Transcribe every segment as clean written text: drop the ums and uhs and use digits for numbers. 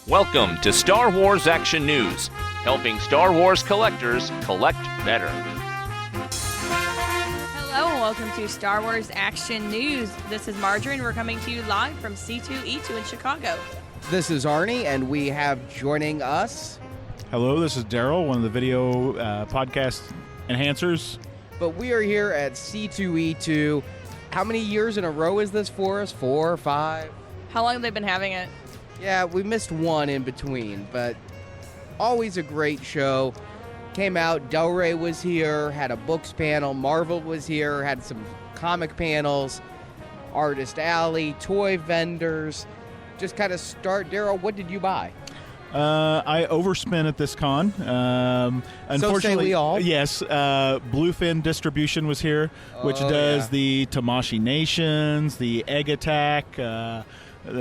Welcome to Star Wars Action News, helping Star Wars collectors collect better. Hello and welcome to Star Wars Action News. This is Marjorie and we're coming to you live from C2E2 in Chicago. This is Arnie and we have joining us. Hello, this is Daryl, one of the video podcast enhancers. But we are here at C2E2. How many years in a row is this for us? 4 or 5? How long have they been having it? Yeah, we missed one in between, but always a great show. Came out, Del Rey was here, had a books panel, Marvel was here, had some comic panels, Artist Alley, toy vendors. Just kind of start, Daryl, what did you buy? I overspent at this con. Unfortunately, so say we all. Yes, Bluefin Distribution was here, which does the Tamashii Nations, the Egg Attack,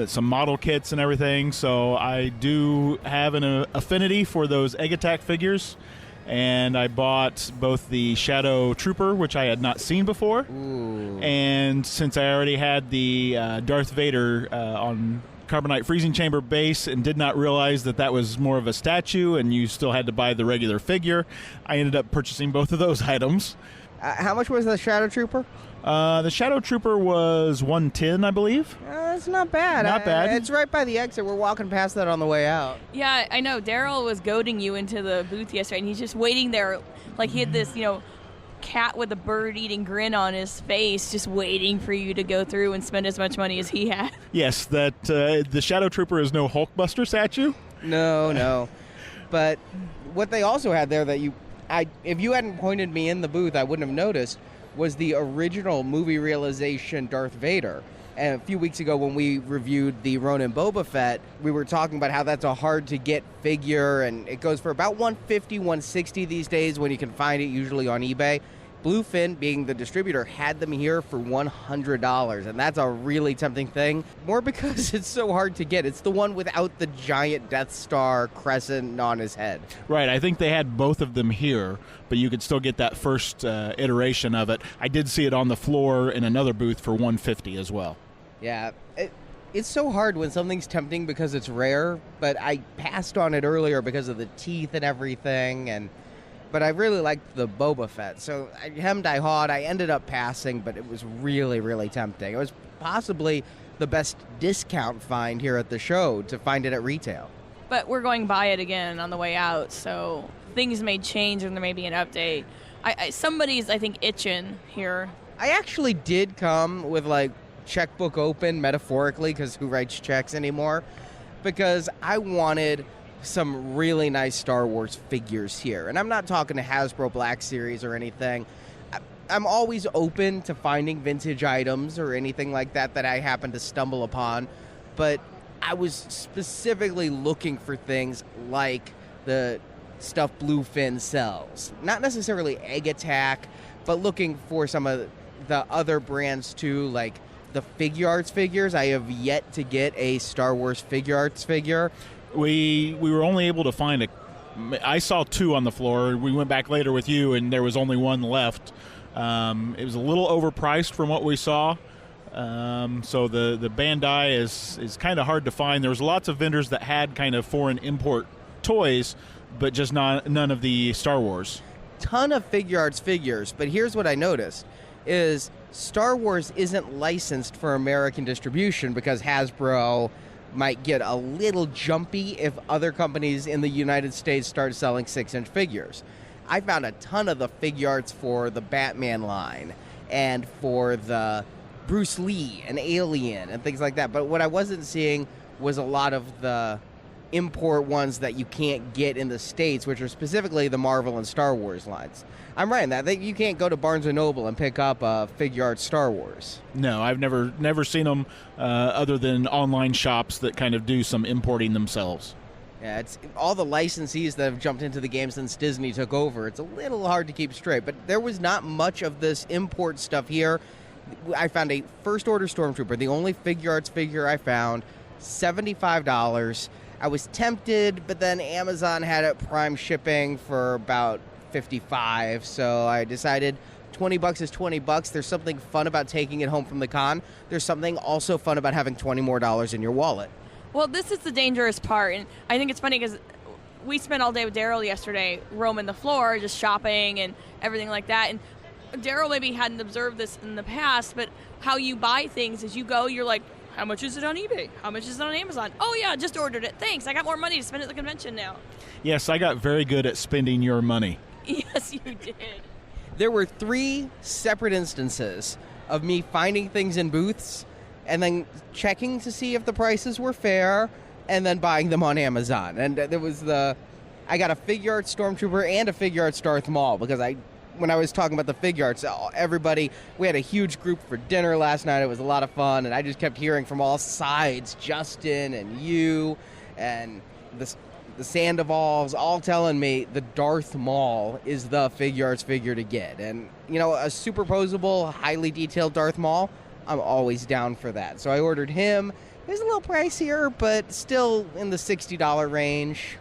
some model kits and everything. So I do have an affinity for those Egg Attack figures. And I bought both the Shadow Trooper, which I had not seen before. Ooh. And since I already had the Darth Vader on Carbonite Freezing Chamber base and did not realize that was more of a statue and you still had to buy the regular figure, I ended up purchasing both of those items. How much was the Shadow Trooper? The Shadow Trooper was $110, I believe. That's not bad. Not bad. It's right by the exit. We're walking past that on the way out. Yeah, I know. Daryl was goading you into the booth yesterday, and he's just waiting there like he had this, cat with a bird-eating grin on his face, just waiting for you to go through and spend as much money as he had. Yes, that the Shadow Trooper is no Hulkbuster statue. No. But what they also had there that if you hadn't pointed me in the booth, I wouldn't have noticed, was the original movie realization Darth Vader. And a few weeks ago when we reviewed the Ronin Boba Fett, we were talking about how that's a hard-to-get figure, and it goes for about $150, $160 these days when you can find it, usually on eBay. Bluefin, being the distributor, had them here for $100, and that's a really tempting thing. More because it's so hard to get. It's the one without the giant Death Star crescent on his head. Right, I think they had both of them here, but you could still get that first iteration of it. I did see it on the floor in another booth for $150 as well. Yeah, it's so hard when something's tempting because it's rare, but I passed on it earlier because of the teeth and everything, but I really liked the Boba Fett. So I hemmed, I hawed, I ended up passing, but it was really, really tempting. It was possibly the best discount find here at the show to find it at retail. But we're going by it again on the way out, so things may change and there may be an update. Somebody's, I think, itching here. I actually did come with, checkbook open, metaphorically, because who writes checks anymore? Because I wanted some really nice Star Wars figures here. And I'm not talking to Hasbro Black Series or anything. I'm always open to finding vintage items or anything like that I happen to stumble upon. But I was specifically looking for things like the stuff Bluefin sells. Not necessarily Egg Attack, but looking for some of the other brands too, like the Figure Arts figures. I have yet to get a Star Wars Figure Arts figure. We were only able to find I saw 2 on the floor. We went back later with you, and there was only 1 left. It was a little overpriced from what we saw. So the Bandai is kind of hard to find. There was lots of vendors that had kind of foreign import toys, but just none of the Star Wars. Ton of Figure Arts figures, but here's what I noticed is Star Wars isn't licensed for American distribution because Hasbro might get a little jumpy if other companies in the United States start selling 6-inch figures. I found a ton of the Figure Arts for the Batman line and for the Bruce Lee and Alien and things like that. But what I wasn't seeing was a lot of the import ones that you can't get in the States, which are specifically the Marvel and Star Wars lines. I'm right in that. You can't go to Barnes & Noble and pick up a Figure Arts Star Wars. No, I've never seen them other than online shops that kind of do some importing themselves. Yeah, it's all the licensees that have jumped into the game since Disney took over. It's a little hard to keep straight, but there was not much of this import stuff here. I found a First Order Stormtrooper, the only Figure Arts figure I found, $75. I was tempted, but then Amazon had it prime shipping for about $55, so I decided $20 is $20. There's something fun about taking it home from the con. There's something also fun about having $20 more in your wallet. Well, this is the dangerous part, and I think it's funny because we spent all day with Daryl yesterday roaming the floor, just shopping and everything like that. And Daryl maybe hadn't observed this in the past, but how you buy things is you go, you're like, how much is it on eBay? How much is it on Amazon? Oh, yeah, just ordered it. Thanks. I got more money to spend at the convention now. Yes, I got very good at spending your money. Yes, you did. There were 3 separate instances of me finding things in booths and then checking to see if the prices were fair and then buying them on Amazon. And there was I got a figure arts Stormtrooper and a figure arts Darth Maul because when I was talking about the figure arts, everybody, we had a huge group for dinner last night. It was a lot of fun, and I just kept hearing from all sides, Justin and you and the Sandoval's all telling me the Darth Maul is the figure arts figure to get. And, you know, a superposable, highly detailed Darth Maul, I'm always down for that. So I ordered him. It was a little pricier, but still in the $60 range.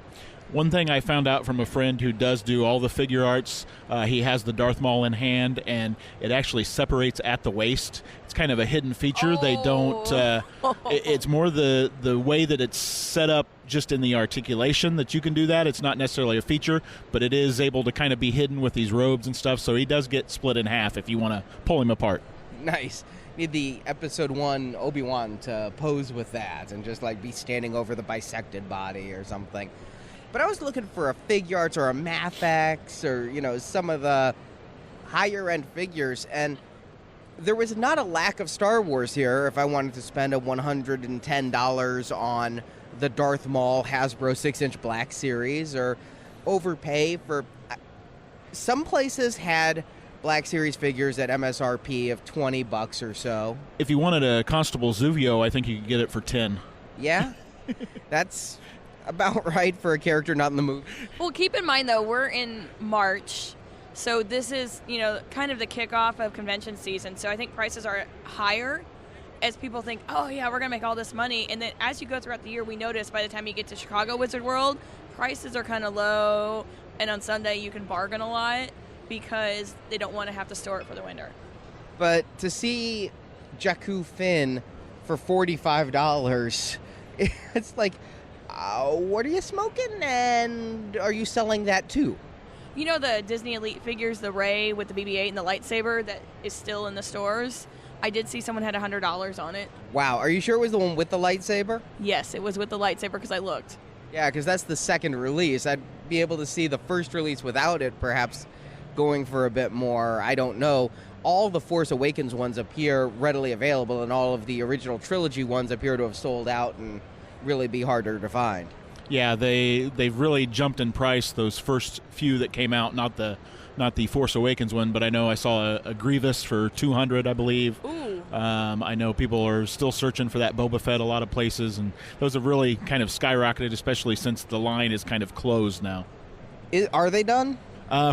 One thing I found out from a friend who does do all the figure arts, he has the Darth Maul in hand, and it actually separates at the waist. It's kind of a hidden feature. Oh. They don't. It's more the way that it's set up, just in the articulation that you can do that. It's not necessarily a feature, but it is able to kind of be hidden with these robes and stuff. So he does get split in half if you want to pull him apart. Nice. Need the Episode 1 Obi-Wan to pose with that and just like be standing over the bisected body or something. But I was looking for a figure arts or a Mafex or, you know, some of the higher end figures, and there was not a lack of Star Wars here if I wanted to spend a $110 on the Darth Maul Hasbro 6-inch Black Series or overpay for... Some places had Black Series figures at MSRP of $20 or so. If you wanted a Constable Zuvio, I think you could get it for $10. Yeah? That's about right for a character not in the movie. Well, keep in mind, though, we're in March, so this is, you know, kind of the kickoff of convention season. So I think prices are higher as people think, oh, yeah, we're going to make all this money. And then as you go throughout the year, we notice by the time you get to Chicago Wizard World, prices are kind of low. And on Sunday, you can bargain a lot because they don't want to have to store it for the winter. But to see Jakku Finn for $45, it's like... what are you smoking, and are you selling that too? You know the Disney Elite figures, the Rey with the BB-8 and the lightsaber that is still in the stores? I did see someone had $100 on it. Wow, are you sure it was the one with the lightsaber? Yes, it was with the lightsaber because I looked. Yeah, because that's the second release. I'd be able to see the first release without it, perhaps going for a bit more. I don't know. All the Force Awakens ones appear readily available, and all of the original trilogy ones appear to have sold out and really be harder to find. Yeah, they've really jumped in price, those first few that came out, not the Force Awakens one, but I know I saw a Grievous for $200, I believe. Ooh. I know people are still searching for that Boba Fett a lot of places, and those have really kind of skyrocketed, especially since the line is kind of closed now. Are they done?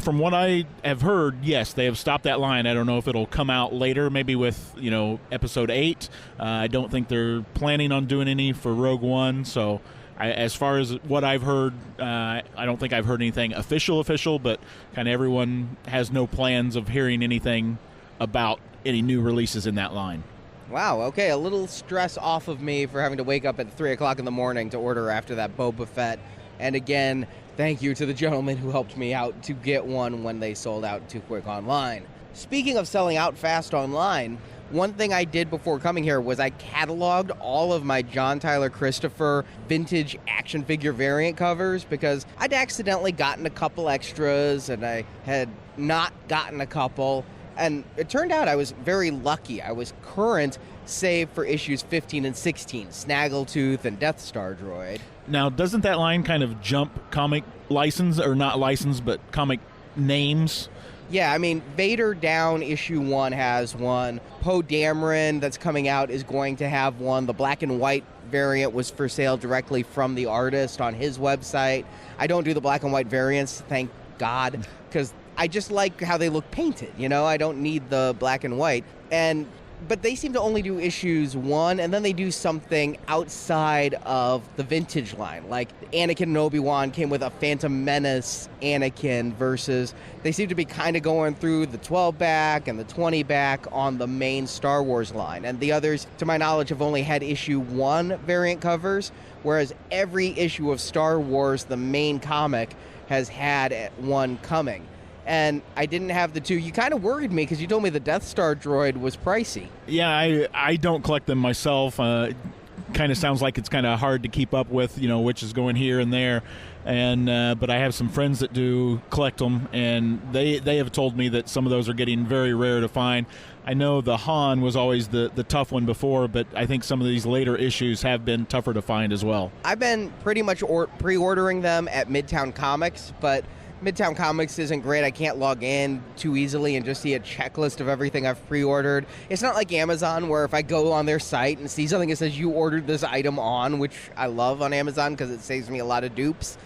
From what I have heard, yes, they have stopped that line. I don't know if it'll come out later, maybe with, you know, Episode 8. I don't think they're planning on doing any for Rogue One, so as far as what I've heard, I don't think I've heard anything official, but kind of everyone has no plans of hearing anything about any new releases in that line. Wow, okay, a little stress off of me for having to wake up at 3 o'clock in the morning to order after that Boba Fett. And again, thank you to the gentleman who helped me out to get one when they sold out too quick online. Speaking of selling out fast online, one thing I did before coming here was I cataloged all of my John Tyler Christopher vintage action figure variant covers because I'd accidentally gotten a couple extras and I had not gotten a couple. And it turned out I was very lucky. I was current, save for issues 15 and 16, Snaggletooth and Death Star Droid. Now, doesn't that line kind of jump comic license, or not license, but comic names? Yeah, I mean, Vader Down issue 1 has one. Poe Dameron that's coming out is going to have one. The black and white variant was for sale directly from the artist on his website. I don't do the black and white variants, thank God, because I just like how they look painted, you know? I don't need the black and white. And But they seem to only do issues 1, and then they do something outside of the vintage line. Like Anakin and Obi-Wan came with a Phantom Menace Anakin versus they seem to be kind of going through the 12 back and the 20 back on the main Star Wars line. And the others, to my knowledge, have only had issue 1 variant covers, whereas every issue of Star Wars, the main comic, has had one coming. And I didn't have the 2. You kind of worried me because you told me the Death Star droid was pricey. Yeah, I don't collect them myself. Kind of sounds like it's kind of hard to keep up with, which is going here and there. And but I have some friends that do collect them, and they have told me that some of those are getting very rare to find. I know the Han was always the tough one before, but I think some of these later issues have been tougher to find as well. I've been pretty much pre-ordering them at Midtown Comics, but Midtown Comics isn't great. I can't log in too easily and just see a checklist of everything I've pre-ordered. It's not like Amazon where if I go on their site and see something that says you ordered this item on, which I love on Amazon because it saves me a lot of dupes.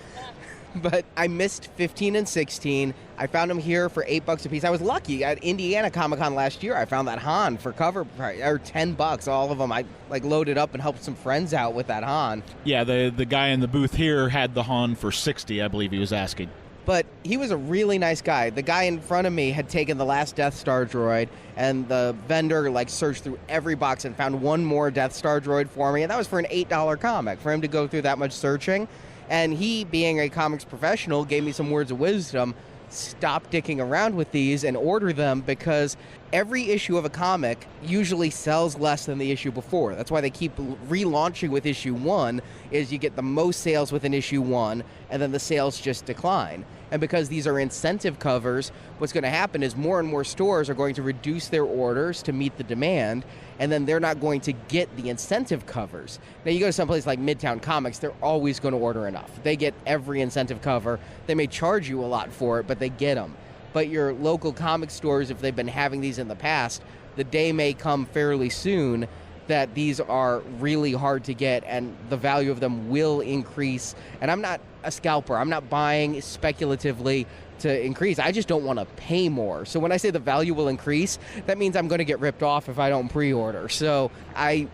But I missed 15 and 16. I found them here for $8 a piece. I was lucky. At Indiana Comic-Con last year, I found that Han for cover price, or $10. All of them. I loaded up and helped some friends out with that Han. Yeah, the guy in the booth here had the Han for $60, I believe he was asking. But he was a really nice guy. The guy in front of me had taken the last Death Star droid, and the vendor searched through every box and found one more Death Star droid for me, and that was for an $8 comic. For him to go through that much searching, and he, being a comics professional, gave me some words of wisdom. Stop dicking around with these and order them, because every issue of a comic usually sells less than the issue before. That's why they keep relaunching with issue 1, is you get the most sales with an issue 1, and then the sales just decline. And because these are incentive covers, what's going to happen is more and more stores are going to reduce their orders to meet the demand, and then they're not going to get the incentive covers. Now, you go to someplace like Midtown Comics, they're always going to order enough. They get every incentive cover. They may charge you a lot for it, but they get them. But your local comic stores, if they've been having these in the past, the day may come fairly soon that these are really hard to get, and the value of them will increase. And I'm not a scalper. I'm not buying speculatively to increase. I just don't want to pay more. So when I say the value will increase, that means I'm going to get ripped off if I don't pre-order. So I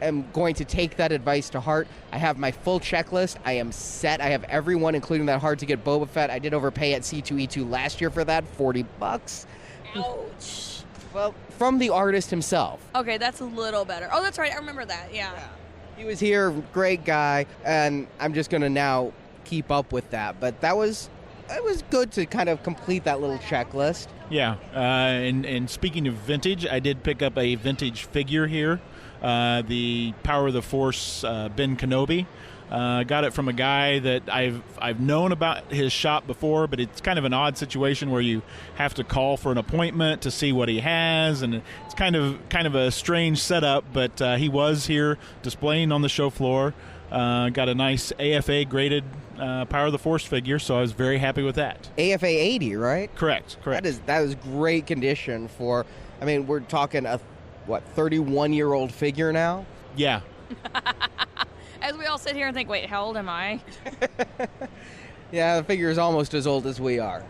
am going to take that advice to heart. I have my full checklist. I am set. I have everyone, including that hard-to-get Boba Fett. I did overpay at C2E2 last year for that, $40. Ouch. Well, from the artist himself. Okay, that's a little better. Oh, that's right. I remember that. Yeah. He was here, great guy, and I'm just going to now keep up with that. But it was good to kind of complete that little checklist. Yeah, and speaking of vintage, I did pick up a vintage figure here, the Power of the Force Ben Kenobi. Got it from a guy that I've known about his shop before, but it's kind of an odd situation where you have to call for an appointment to see what he has, and it's kind of a strange setup. But he was here displaying on the show floor. Got a nice AFA graded Power of the Force figure, so I was very happy with that. AFA 80, right? Correct. That is great condition for. I mean, we're talking a 31-year-old figure now. Yeah. As we all sit here and think, wait, how old am I? Yeah, the figure is almost as old as we are.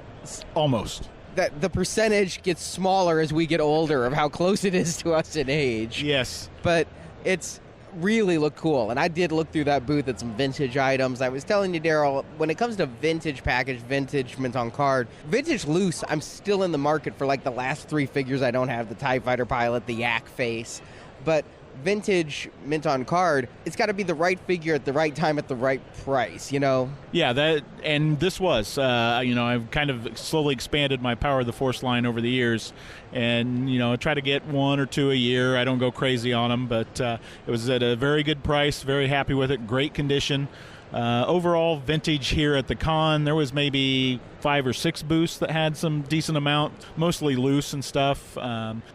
Almost. That the percentage gets smaller as we get older of how close it is to us in age. Yes. But it's really looked cool. And I did look through that booth at some vintage items. I was telling you, Daryl, when it comes to vintage package, vintage mint on card, vintage loose, I'm still in the market for the last 3 figures I don't have, the TIE Fighter pilot, the Yak face. But vintage mint on card, it's got to be the right figure at the right time at the right price, Yeah, and this was, I've kind of slowly expanded my Power of the Force line over the years, and, I try to get 1 or 2 a year. I don't go crazy on them, but it was at a very good price, very happy with it, great condition. Overall, vintage here at the con, there was maybe 5 or 6 booths that had some decent amount, mostly loose and stuff.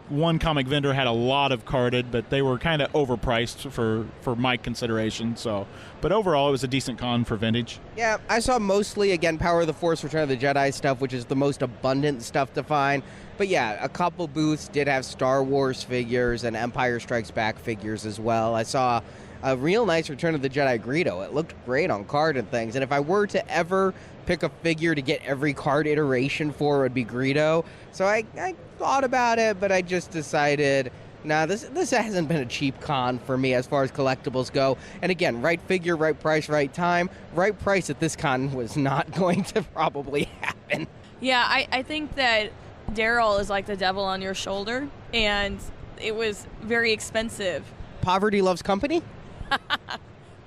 One comic vendor had a lot of carded, but they were kind of overpriced for my consideration. But overall, it was a decent con for vintage. Yeah, I saw mostly, again, Power of the Force, Return of the Jedi stuff, which is the most abundant stuff to find. But yeah, a couple booths did have Star Wars figures and Empire Strikes Back figures as well. I saw a real nice Return of the Jedi Greedo. It looked great on card and things. And if I were to ever pick a figure to get every card iteration for, it would be Greedo. So I thought about it, but I just decided Nah, this hasn't been a cheap con for me as far as collectibles go. And again, right figure, right price, right time. Right price at this con was not going to probably happen. Yeah, I think that Daryl is like the devil on your shoulder, and it was very expensive. Poverty loves company?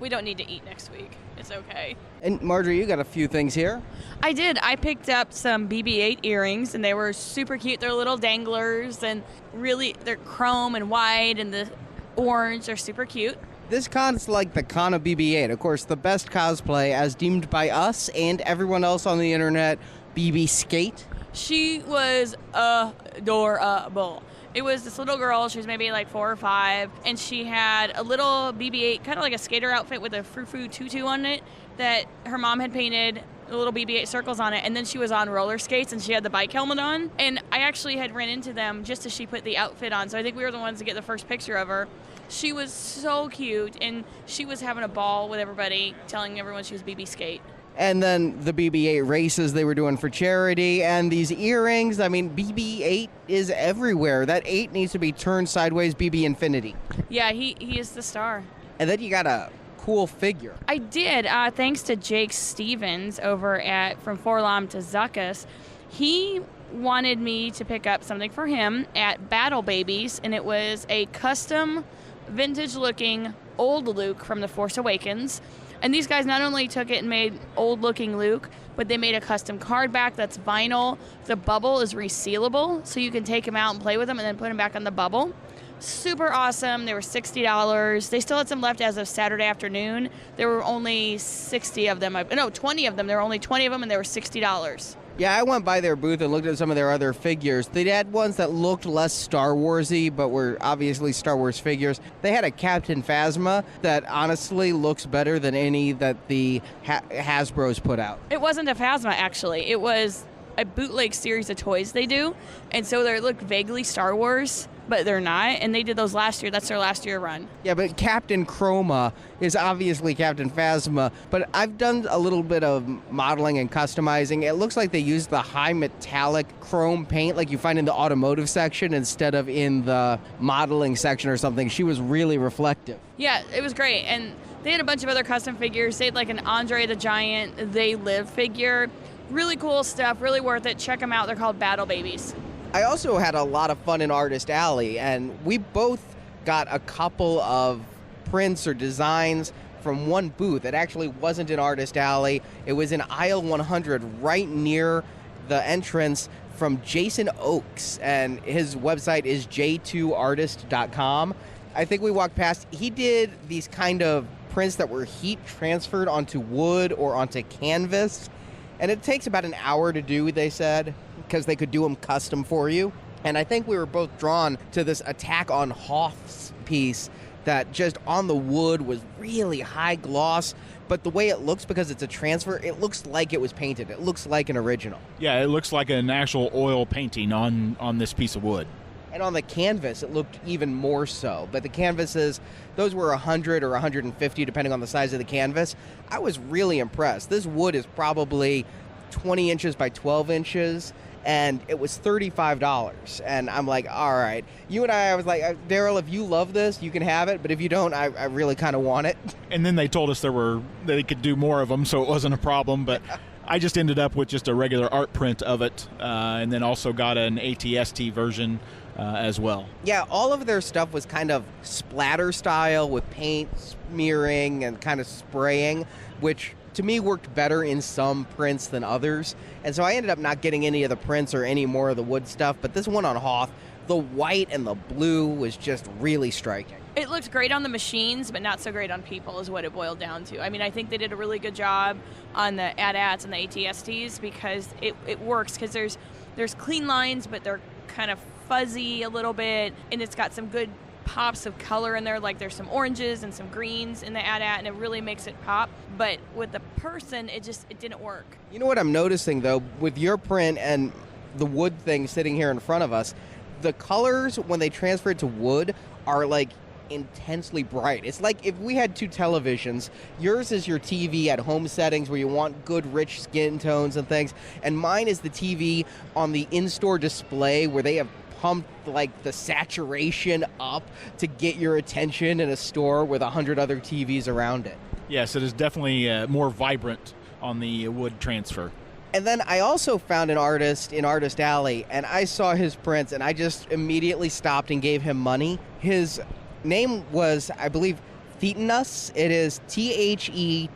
We don't need to eat next week. It's okay. And Marjorie, you got a few things here. I did. I picked up some BB-8 earrings, and they were super cute. They're little danglers, and really, they're chrome and white, and the orange. They're super cute. This con's like the con of BB-8. Of course, the best cosplay, as deemed by us and everyone else on the internet, BB Skate. She was adorable. It was this little girl. She was maybe like 4 or 5, and she had a little BB-8, kind of like a skater outfit with a frou-frou tutu on it that her mom had painted little BB-8 circles on it, and then she was on roller skates, and she had the bike helmet on. And I actually had ran into them just as she put the outfit on, so I think we were the ones to get the first picture of her. She was so cute, and she was having a ball with everybody, telling everyone she was BB Skate. And then the BB-8 races they were doing for charity, and these earrings. I mean, BB-8 is everywhere. That 8 needs to be turned sideways, BB Infinity. Yeah, he is the star. And then you got a cool figure. I did, thanks to Jake Stevens over at From Forlom to Zuckus. He wanted me to pick up something for him at Battle Babies, and it was a custom, vintage-looking old Luke from The Force Awakens. And these guys not only took it and made old-looking Luke, but they made a custom card back that's vinyl. The bubble is resealable, so you can take them out and play with them and then put them back on the bubble. Super awesome. They were $60. They still had some left as of Saturday afternoon. There were only 20 of them. There were only 20 of them, and they were $60. Yeah, I went by their booth and looked at some of their other figures. They had ones that looked less Star Warsy, but were obviously Star Wars figures. They had a Captain Phasma that honestly looks better than any that the Hasbro's put out. It wasn't a Phasma, actually. It was a bootleg series of toys they do, and so they looked vaguely Star Wars, but they're not, and they did those last year. That's their last year run. Yeah, but Captain Chroma is obviously Captain Phasma, but I've done a little bit of modeling and customizing. It looks like they used the high metallic chrome paint like you find in the automotive section instead of in the modeling section or something. She was really reflective. Yeah, it was great, and they had a bunch of other custom figures. They had like an Andre the Giant They Live figure. Really cool stuff, really worth it. Check them out. They're called Battle Babies. I also had a lot of fun in Artist Alley, and we both got a couple of prints or designs from one booth. It actually wasn't in Artist Alley. It was in aisle 100, right near the entrance, from Jason Oakes, and his website is j2artist.com. I think we walked past. He did these kind of prints that were heat transferred onto wood or onto canvas. And it takes about an hour to do, they said, because they could do them custom for you. And I think we were both drawn to this Attack on Hoth's piece that just on the wood was really high gloss. But the way it looks, because it's a transfer, it looks like it was painted. It looks like an original. Yeah, it looks like an actual oil painting on this piece of wood. And on the canvas, it looked even more so. But the canvases, those were 100 or 150, depending on the size of the canvas. I was really impressed. This wood is probably 20 inches by 12 inches, and it was $35. And I'm like, all right. You and I was like, Daryl, if you love this, you can have it. But if you don't, I really kind of want it. And then they told us they could do more of them, so it wasn't a problem. But I just ended up with just a regular art print of it, and then also got an ATST version as well. Yeah, all of their stuff was kind of splatter style with paint smearing and kind of spraying, which to me worked better in some prints than others. And so I ended up not getting any of the prints or any more of the wood stuff. But this one on Hoth, the white and the blue was just really striking. It looked great on the machines, but not so great on people is what it boiled down to. I mean, I think they did a really good job on the AT-ATs and the ATSTs because it works because there's clean lines, but they're kind of fuzzy a little bit, and it's got some good pops of color in there, like there's some oranges and some greens in the AT-AT, and it really makes it pop. But with the person, it didn't work. You know what I'm noticing, though, with your print and the wood thing sitting here in front of us, the colors, when they transfer it to wood, are like intensely bright. It's like if we had two televisions. Yours is your TV at home settings where you want good rich skin tones and things, and mine is the TV on the in-store display where they have pumped like the saturation up to get your attention in a store with 100 other TVs around it. Yes, it is definitely more vibrant on the wood transfer. And then I also found an artist in Artist Alley, and I saw his prints, and I just immediately stopped and gave him money. His name was, I believe, Thetanus. It is TheTonus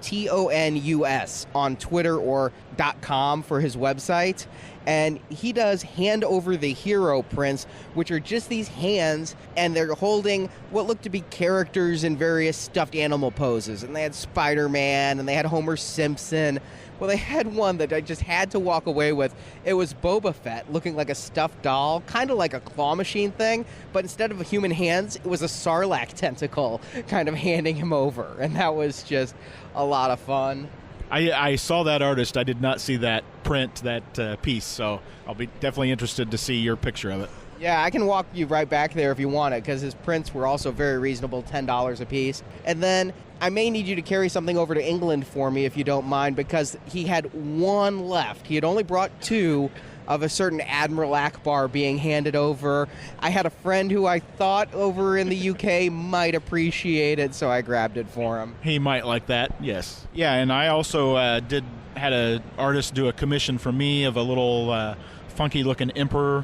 on Twitter or .com for his website. And he does hand over the hero prints, which are just these hands, and they're holding what look to be characters in various stuffed animal poses. And they had Spider-Man, and they had Homer Simpson. Well, they had one that I just had to walk away with. It was Boba Fett looking like a stuffed doll, kind of like a claw machine thing, but instead of human hands, it was a Sarlacc tentacle kind of handing him over. And that was just a lot of fun. I saw that artist. I did not see that print, that piece, so I'll be definitely interested to see your picture of it. Yeah, I can walk you right back there if you want it, because his prints were also very reasonable, $10 a piece. And then I may need you to carry something over to England for me if you don't mind, because he had one left. He had only brought two of a certain Admiral Akbar being handed over. I had a friend who I thought over in the UK might appreciate it, so I grabbed it for him. He might like that, yes. Yeah, and I also had an artist do a commission for me of a little funky-looking emperor.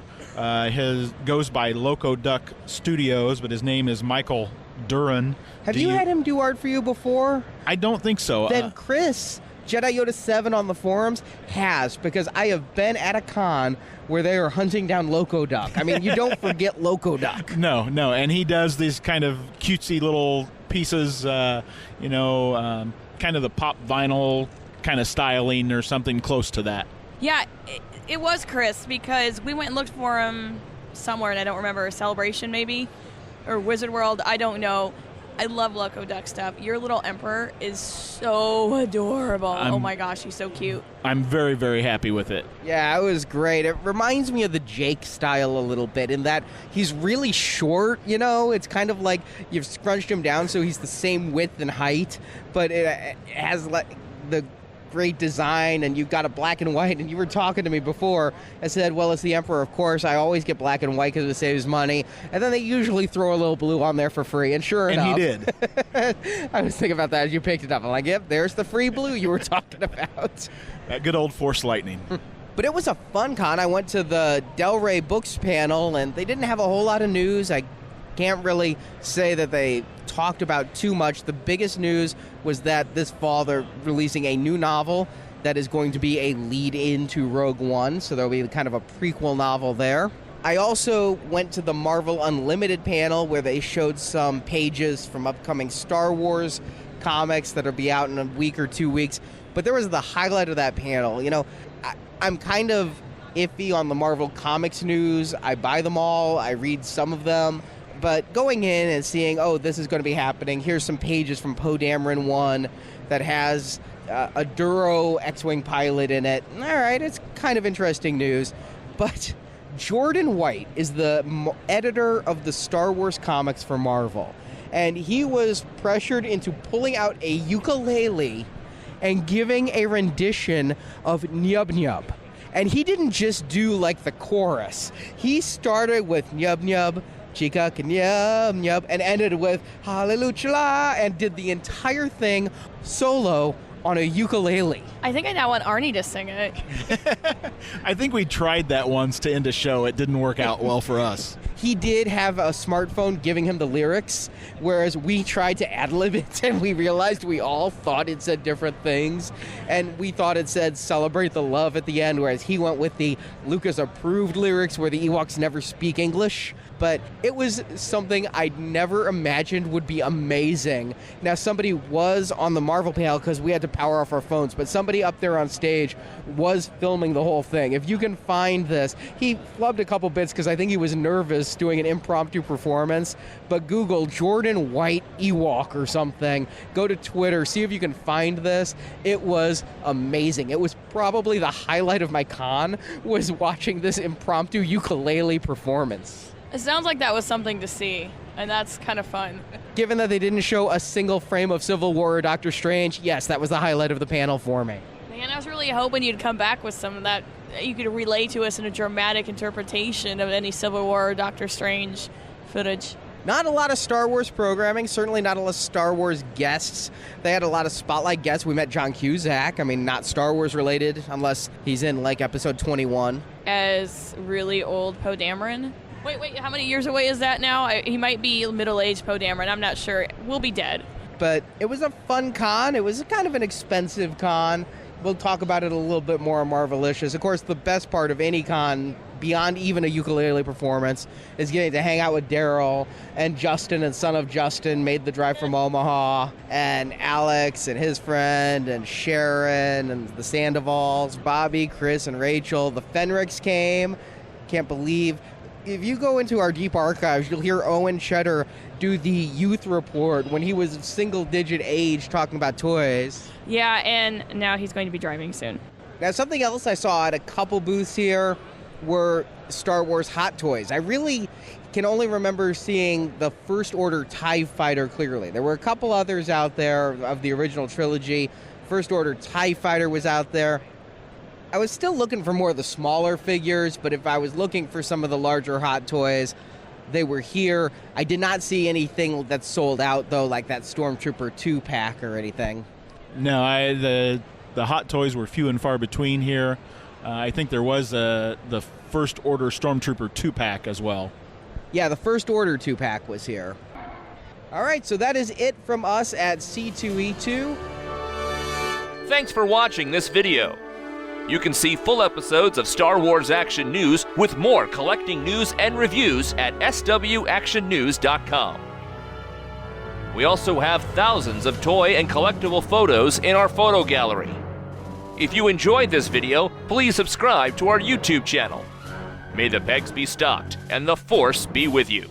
His goes by Loco Duck Studios, but his name is Michael Duran. Have you had him do art for you before? I don't think so. Then Chris, Jedi Yoda 7 on the forums, has, because I have been at a con where they are hunting down Loco Duck. I mean, you don't forget Loco Duck. No, and he does these kind of cutesy little pieces, kind of the pop vinyl kind of styling or something close to that. Yeah, it was Chris, because we went and looked for him somewhere, and I don't remember, Celebration maybe, or Wizard World, I don't know. I love Loco Duck stuff. Your little emperor is so adorable. Oh my gosh, he's so cute. I'm very, very happy with it. Yeah, it was great. It reminds me of the Jake style a little bit in that he's really short, It's kind of like you've scrunched him down so he's the same width and height, but it has like the great design, and you've got a black and white, and you were talking to me before. I said, well, it's the Emperor, of course. I always get black and white because it saves money, and then they usually throw a little blue on there for free, and sure enough. And he did. I was thinking about that as you picked it up. I'm like, yep, there's the free blue you were talking about. That good old Force Lightning. But it was a fun con. I went to the Del Rey Books panel, and they didn't have a whole lot of news. I can't really say that they talked about too much. The biggest news was that this fall they're releasing a new novel that is going to be a lead-in to Rogue One, so there'll be kind of a prequel novel there. I also went to the Marvel Unlimited panel where they showed some pages from upcoming Star Wars comics that'll be out in a week or 2 weeks. But there was the highlight of that panel. I'm kind of iffy on the Marvel Comics news. I buy them all. I read some of them. But going in and seeing, this is going to be happening. Here's some pages from Poe Dameron 1 that has a Duro X-Wing pilot in it. All right, it's kind of interesting news. But Jordan White is the editor of the Star Wars comics for Marvel. And he was pressured into pulling out a ukulele and giving a rendition of Nyub Nyub. And he didn't just do like the chorus. He started with Nyub Nyub, Chica Nyub Nyub, and ended with Hallelujah, and did the entire thing solo on a ukulele. I think I now want Arnie to sing it. I think we tried that once to end a show. It didn't work out well for us. He did have a smartphone giving him the lyrics, whereas we tried to ad-lib it, and we realized we all thought it said different things, and we thought it said celebrate the love at the end, whereas he went with the Lucas-approved lyrics where the Ewoks never speak English. But it was something I'd never imagined would be amazing. Now, somebody was on the Marvel panel because we had to power off our phones, but somebody up there on stage was filming the whole thing. If you can find this, he flubbed a couple bits because I think he was nervous doing an impromptu performance, but Google Jordan White Ewok or something. Go to Twitter, see if you can find this. It was amazing. It was probably the highlight of my con, was watching this impromptu ukulele performance. It sounds like that was something to see, and that's kind of fun. Given that they didn't show a single frame of Civil War or Doctor Strange, yes, that was the highlight of the panel for me. Man, I was really hoping you'd come back with some of that you could relay to us in a dramatic interpretation of any Civil War or Doctor Strange footage. Not a lot of Star Wars programming, certainly not a lot of Star Wars guests. They had a lot of spotlight guests. We met John Cusack. I mean, not Star Wars related, unless he's in, like, episode 21. As really old Poe Dameron. Wait, how many years away is that now? He might be middle-aged Poe Dameron. I'm not sure. We'll be dead. But it was a fun con. It was kind of an expensive con. We'll talk about it a little bit more on Marvelicious. Of course, the best part of any con, beyond even a ukulele performance, is getting to hang out with Daryl and Justin and Son of Justin made the drive from Omaha, and Alex and his friend, and Sharon and the Sandoval's, Bobby, Chris, and Rachel. The Fenricks came. Can't believe. If you go into our deep archives, you'll hear Owen Cheddar do the youth report when he was single-digit age talking about toys. Yeah, and now he's going to be driving soon. Now, something else I saw at a couple booths here were Star Wars hot toys. I really can only remember seeing the First Order TIE Fighter clearly. There were a couple others out there of the original trilogy. First Order TIE Fighter was out there. I was still looking for more of the smaller figures, but if I was looking for some of the larger hot toys, they were here. I did not see anything that's sold out, though, like that Stormtrooper 2-pack or anything. No, the hot toys were few and far between here. I think there was the First Order Stormtrooper 2-pack as well. Yeah, the First Order 2-pack was here. All right, so that is it from us at C2E2. Thanks for watching this video. You can see full episodes of Star Wars Action News with more collecting news and reviews at swactionnews.com. We also have thousands of toy and collectible photos in our photo gallery. If you enjoyed this video, please subscribe to our YouTube channel. May the pegs be stocked and the Force be with you.